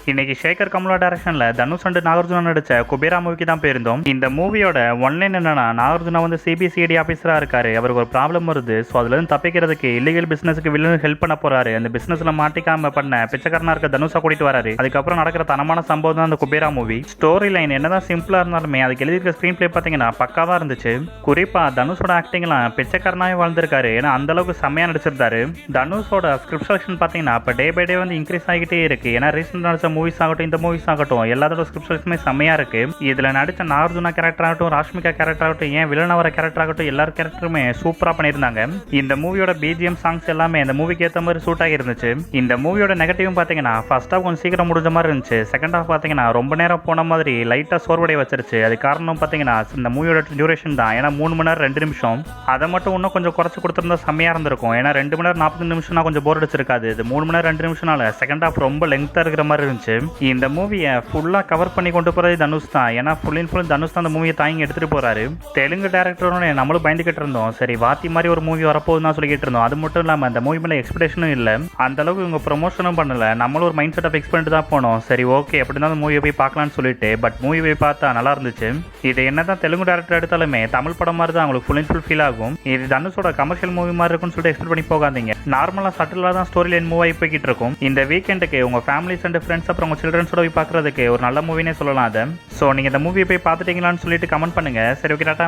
இன்னைக்கு சேகர் கமலா டைரக்ஷன்ல தனுஷ் அண்ட் நாகார்ஜுனா நடிச்ச குபேரா மூவிக்கு தான் போயிருந்தோம். இந்த மூவியோட ஒன்லைன் என்னன்னா, நாகார்ஜுனா வந்து சிபிசிஐடி ஆபீசரா இருக்காரு. அவருக்கு ஒரு ப்ராப்ளம் வருது. ஸோ அதுல இருந்து தப்பிக்கிறதுக்கு இல்லீகல் பிசினஸ்க்கு வில்லன் ஹெல்ப் பண்ண போறாரு. அந்த பிசினஸ்ல மாட்டிக்காம பண்ண பிச்சைக்காரனா இருக்க தனுஷா கூட்டிட்டு வராரு. அதுக்கப்புறம் நடக்கிற தனமான சம்பவம் தான் அந்த குபேரா மூவி. ஸ்டோரி லைன் என்னதான் சிம்பிளா இருந்தாலுமே அதுக்கு எழுதியிருக்க ஸ்கிரீன் பிளே பாத்தீங்கன்னா பக்காவா இருந்துச்சு. குறிப்பா தனுஷோட ஆக்டிங்லாம் பிச்சைக்காரனாவே வாழ்ந்திருக்காரு. ஏன்னா அந்த அளவுக்கு செம்மையா நடிச்சிருந்தாரு. தனுஷோட ஸ்கிரிப்ட் செலக்ஷன் பாத்தீங்கன்னா இப்ப டே பை டே வந்து இன்க்ரீஸ் ஆகிட்டே இருக்கு. ஏன்னா ரீசெண்ட் நடிச்ச மூவிஸ் ஆகட்டும், இந்த மூவிஸ் ஆகட்டும், எல்லாத்தோட ஸ்கிரிப்ட்ஸுமே செம்மையா இருக்கு. இதுல நடிச்ச நாகார்ஜுனா கேரக்டர் ஆகட்டும், ராஷ்மிகா கேரக்டர் ஆகட்டும், ஏன் வில்லன் வர கேரக்டர் ஆகட்டும், எல்லாரும் கேரக்டருமே சூப்பரா பண்ணியிருந்தாங்க. இந்த மூவியோட பிஜிஎம் சாங்ஸ் எல்லாமே இந்த மூவிக்கு ஏற்ற மாதிரி சூட் ஆகி இருந்துச்சு. இந்த மூவியோட நெகட்டிவ் பாத்தீங்கன்னா ஃபர்ஸ்ட் ஹாஃப் கொஞ்சம் சீக்கிரம் முடிஞ்ச மாதிரி இருந்துச்சு. செகண்ட் ஹாஃப் பாத்தீங்கன்னா ரொம்ப நேரம் போன மாதிரி லைட்டா சோர்வடை வச்சிருச்சு. அது காரணம் பாத்தீங்கன்னா இந்த மூவியோட டியூரேஷன் தான். ஏன்னா 3 மணி நேரம் 2 நிமிஷம். அதை மட்டும் இன்னும் கொஞ்சம் குறைச்சு கொடுத்திருந்தா செம்மையா இருந்திருக்கும். ஏன்னா 2 மணி நேரம் 40 நிமிஷம்னா கொஞ்சம் போர் அடிச்சிருக்காது. இது 3 மணி நேரம் 2 நிமிஷம்னால செகண்ட் ஹாஃப் ரொம்ப லெங்க்தா இருக்கிற மாதிரி இருந்துச்சு. இந்த மூவியை ஃபுல்லாக கவர் பண்ணி கொண்டு போகிறது தனுஷ் தான். ஏன்னா ஃபுல் அண்ட் ஃபுல் தனுஷ் தான் அந்த மூவியை தாங்கி எடுத்துகிட்டு போகிறாரு. தெலுங்கு டேரக்டரோட நம்மளும் பயந்துக்கிட்டு இருந்தோம். சரி வாத்தி மாதிரி ஒரு மூவி வரப்போகுதுன்னு தான் சொல்லிக்கிட்டு இருந்தோம். அது மட்டும் இல்லாமல் அந்த மூவி மேலே எக்ஸ்பெக்டேஷனும் இல்லை. அந்த அளவுக்கு இவங்க ப்ரொமோஷனும் பண்ணல. நம்மளும் ஒரு மைண்ட் செட்டை ஃபிக்ஸ் பண்ணிட்டு தான் போனோம். சரி ஓகே அப்படி தான் அந்த மூவியை போய் பார்க்கலான்னு சொல்லிட்டு, பட் மூவி போய் பார்த்தா நல்லா இருந்துச்சு. இது என்ன தான் தெலுங்கு டேரக்டர் எடுத்தாலுமே தமிழ் படம் மாதிரி தான் உங்களுக்கு ஃபுல் அண்ட் ஃபுல் ஃபீல் ஆகும். இது தனுஷோட கமர்ஷியல் மூவி மாதிரி இருக்குன்னு சொல்லிட்டு எக்ஸ்பெக்ட் பண்ணி போகாதீங்க. நார்மலாக சட்டிலாக தான் ஸ்டோரி லைன் மூவ் ஆகி போய்கிட்டு இருக்கும். இந்த வீக்கெண்டுக்கு உங்கள் ஃபேமிலிஸ் அண்ட் ஃப்ரெண்ட்ஸ் அப்புறம் உங்கள் சில்ட்ரன்ஸோட போய் பார்க்குறதுக்கு ஒரு நல்ல மூவினே சொல்லலாம் அதை. ஸோ நீங்கள் இந்த மூவியை போய் பார்த்துட்டீங்களான்னு சொல்லிட்டு கமெண்ட் பண்ணுங்கள். சரி ஓகே டாட்டா.